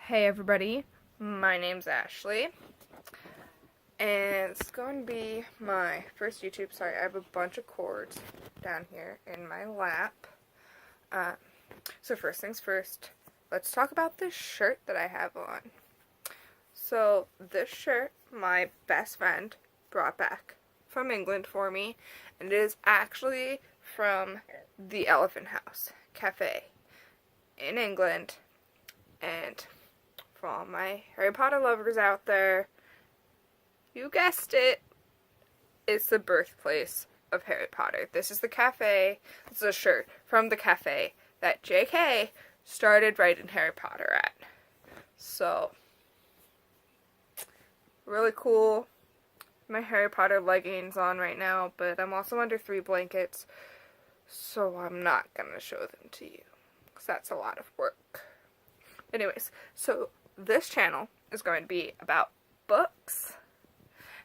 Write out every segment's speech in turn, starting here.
Hey everybody, my name's Ashley, and it's going to be my first YouTube. Sorry, I have a bunch of cords down here in my lap. So first things first, let's talk about this shirt that I have on. So this shirt, my best friend brought back from England for me, and it is actually from the Elephant House Cafe in England, and for all my Harry Potter lovers out there, you guessed it, it's the birthplace of Harry Potter. This is the cafe, this is a shirt from the cafe that J.K. started writing Harry Potter at. So, really cool. My Harry Potter leggings on right now, but I'm also under 3 blankets, so I'm not gonna show them to you, because that's a lot of work. Anyways, so this channel is going to be about books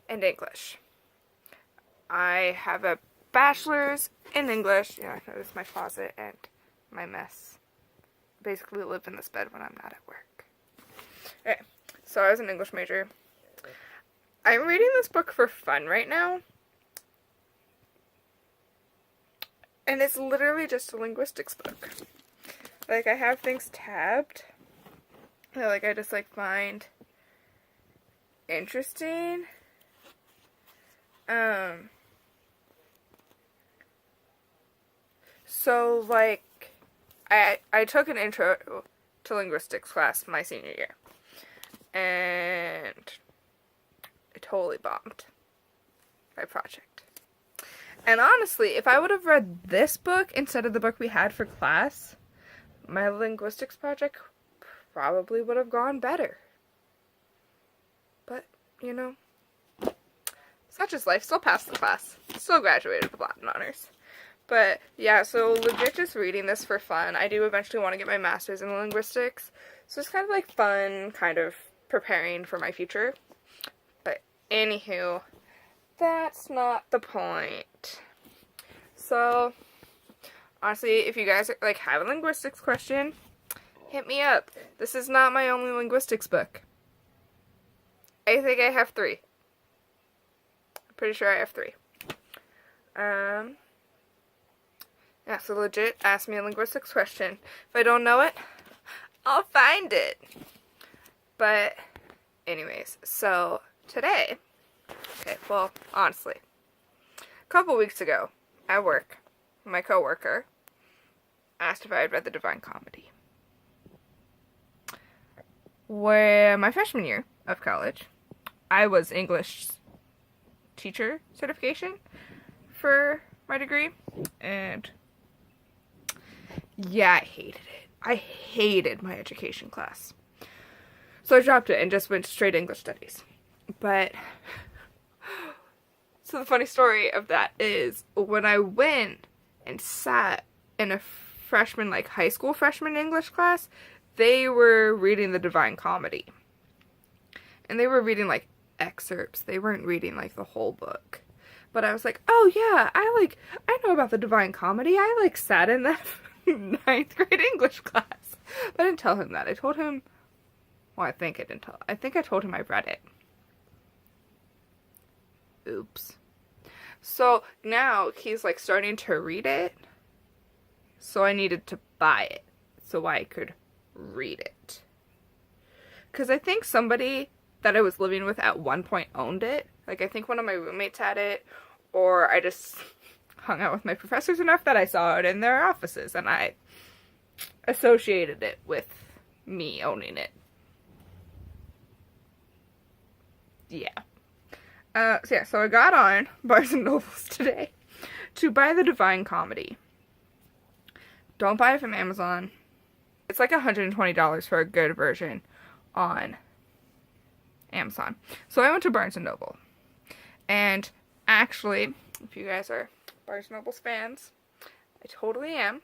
and English. I have a bachelor's in English. Yeah, notice my closet and my mess. Basically live in this bed when I'm not at work. Okay, so I was an English major. I'm reading this book for fun right now. And it's literally just a linguistics book. Like, I have things tabbed that, I just, find interesting. So, I took an intro to linguistics class my senior year. And I totally bombed my project. And honestly, if I would have read this book instead of the book we had for class, my linguistics project probably would have gone better. But, such is life. Still passed the class. Still graduated with Latin honors. But, yeah, so legit just reading this for fun. I do eventually want to get my master's in linguistics. So it's kind of fun, kind of preparing for my future. But, anywho, that's not the point. So, honestly, if you guys have a linguistics question, hit me up. This is not my only linguistics book. I think I have 3. I'm pretty sure I have 3. Yeah, so legit, ask me a linguistics question. If I don't know it, I'll find it. But, anyways, so today, honestly, a couple weeks ago at work, my coworker asked if I had read The Divine Comedy. Where my freshman year of college, I was English teacher certification for my degree, and yeah, I hated it. I hated my education class. So I dropped it and just went straight English studies. But, so the funny story of that is, when I went and sat in a freshman, high school freshman English class, they were reading The Divine Comedy. And they were reading, excerpts. They weren't reading, the whole book. But I was like, oh yeah, I know about The Divine Comedy. I, sat in that 9th grade English class. But I didn't tell him that. I told him, I think I told him I read it. Oops. So now he's starting to read it. So I needed to buy it so I could read it. Because I think somebody that I was living with at one point owned it. I think one of my roommates had it, or I just hung out with my professors enough that I saw it in their offices, and I associated it with me owning it. Yeah. So I got on Barnes & Nobles today to buy The Divine Comedy. Don't buy it from Amazon. It's $120 for a good version on Amazon. So I went to Barnes & Noble. And actually, if you guys are Barnes & Noble's fans, I totally am.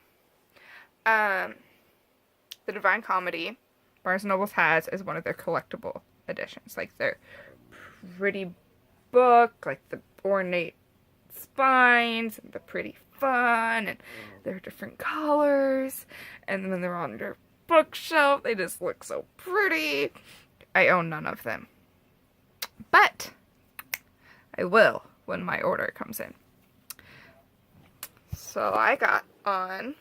The Divine Comedy, Barnes & Noble's has as one of their collectible editions. Their pretty book, the ornate spines, and the pretty fun, and they're different colors, and then they're on their bookshelf. They just look so pretty. I own none of them. But I will when my order comes in. So I got on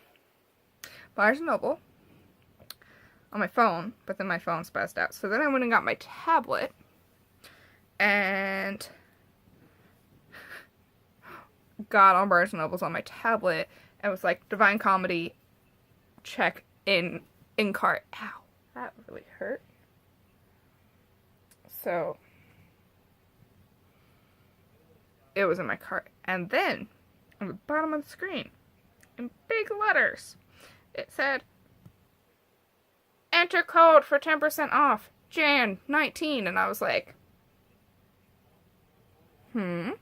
Barnes & Noble on my phone, but then my phone spazzed out. So then I went and got my tablet and got on Barnes & Noble's on my tablet and was like, Divine Comedy, check in cart. Ow, that really hurt. So it was in my cart. And then on the bottom of the screen, in big letters, it said, enter code for 10% off, Jan 19. And I was like, 10%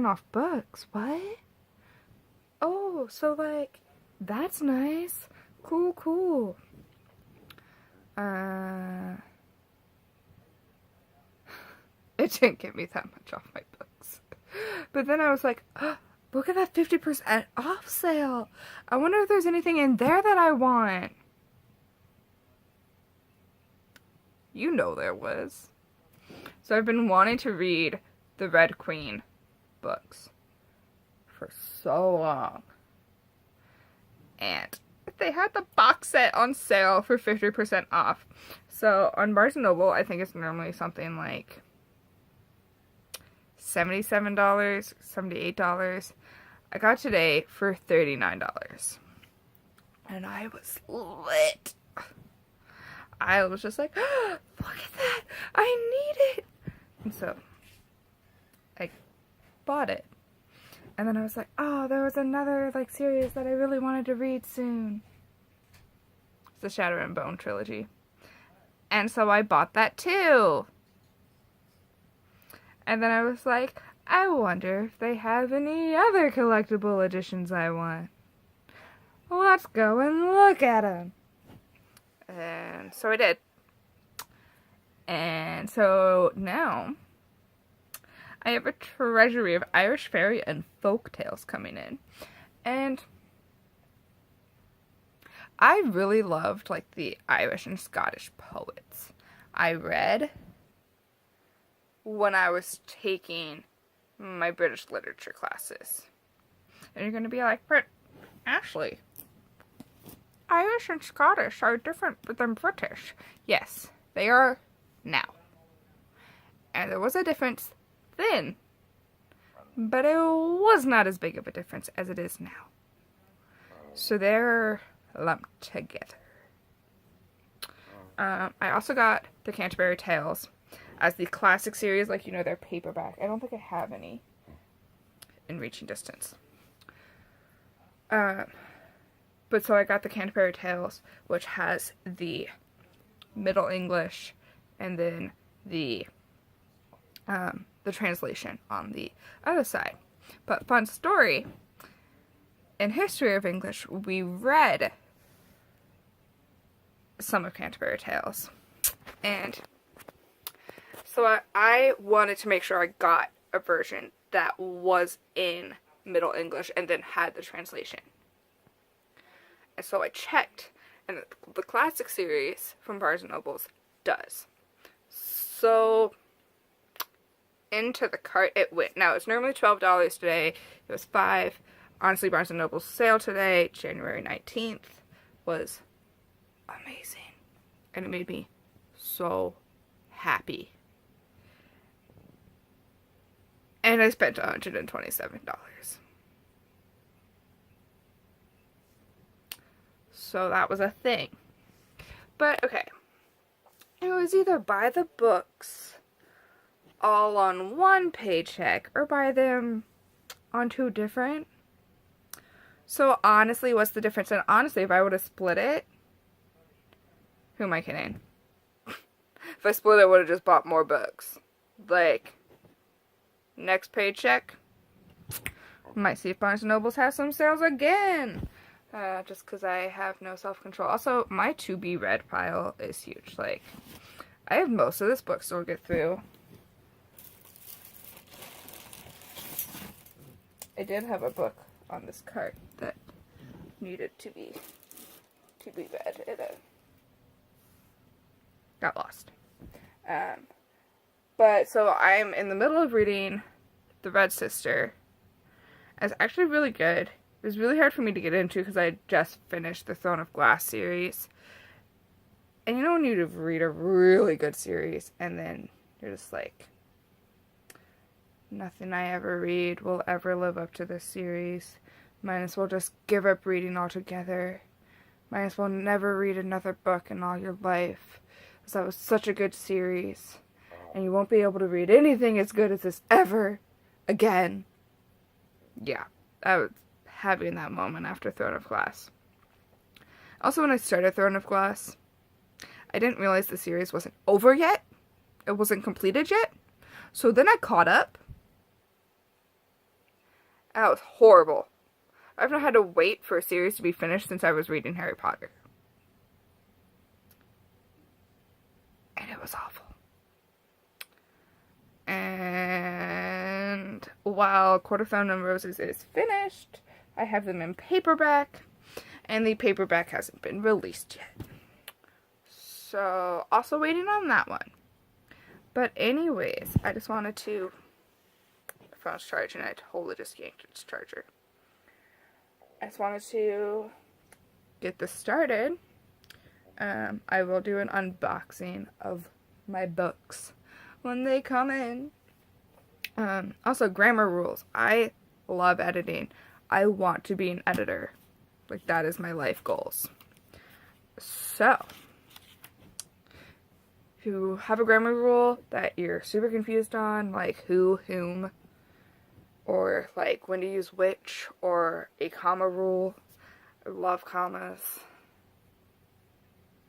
off books, what? Oh, so like, that's nice. Cool. It didn't give me that much off my books. But then I was like, oh, look at that 50% off sale. I wonder if there's anything in there that I want. You know there was. So I've been wanting to read the Red Queen books for so long. And they had the box set on sale for 50% off. So on Barnes & Noble, I think it's normally something like $77, $78. I got today for $39. And I was lit. I was just like, oh, look at that. I need it. And so I bought it. And then I was like, oh, there was another like series that I really wanted to read soon. It's the Shadow and Bone trilogy. And so I bought that too. And then I was like, I wonder if they have any other collectible editions I want. Let's go and look at them. And so I did. And so now I have a treasury of Irish fairy and folk tales coming in. And I really loved like the Irish and Scottish poets I read when I was taking my British literature classes. And you're going to be like, but Ashley, Irish and Scottish are different than British. Yes, they are now. And there was a difference then, but it was not as big of a difference as it is now. So they're lumped together. I also got the Canterbury Tales as the classic series, like, you know, their paperback. I don't think I have any in reaching distance. But so I got the Canterbury Tales, which has the Middle English and then the translation on the other side. But fun story, in History of English, we read some of Canterbury Tales. And so I wanted to make sure I got a version that was in Middle English and then had the translation. And so I checked, and the classic series from Barnes & Noble's does. So into the cart it went. Now it's normally $12 today. It was $5. Honestly, Barnes & Noble's sale today, January 19th, was amazing. And it made me so happy. And I spent $127. So that was a thing. But, okay. It was either buy the books all on one paycheck or buy them on two different. So, honestly, what's the difference? And honestly, if I would have split it, who am I kidding? If I split it, I would have just bought more books. Like, next paycheck, might see if Barnes & Noble's has some sales again. Just because I have no self-control. Also, my to-be read pile is huge. Like, I have most of this book still to get through. I did have a book on this cart that needed to be to be bad. It got lost. But so I'm in the middle of reading The Red Sister. It's actually really good. It was really hard for me to get into because I had just finished the Throne of Glass series. And you know when you read a really good series and then you're just like, nothing I ever read will ever live up to this series. Might as well just give up reading altogether. Might as well never read another book in all your life. Because that was such a good series. And you won't be able to read anything as good as this ever again. Yeah, I was having that moment after Throne of Glass. Also, when I started Throne of Glass, I didn't realize the series wasn't over yet. It wasn't completed yet. So then I caught up. And that was horrible. I've not had to wait for a series to be finished since I was reading Harry Potter. And it was awful. And while Court of Thorn and Roses is finished, I have them in paperback. And the paperback hasn't been released yet. So, also waiting on that one. But anyways, I just wanted to... The phone's charging, I totally just yanked its charger. I just wanted to get this started. I will do an unboxing of my books when they come in. Also, grammar rules. I love editing. I want to be an editor. Like, that is my life goals. So, if you have a grammar rule that you're super confused on, like who, whom, or like when to use which, or a comma rule, I love commas.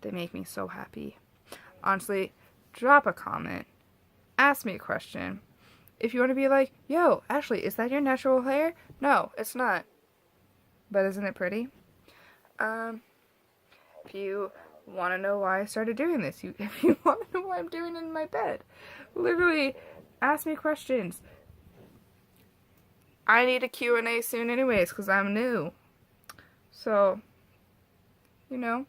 They make me so happy. Honestly, drop a comment. Ask me a question. If you want to be like, yo, Ashley, is that your natural hair? No, it's not. But isn't it pretty? If you want to know why I started doing this, if you want to know why I'm doing it in my bed, literally, ask me questions. I need a Q&A soon anyways, because I'm new. So, you know,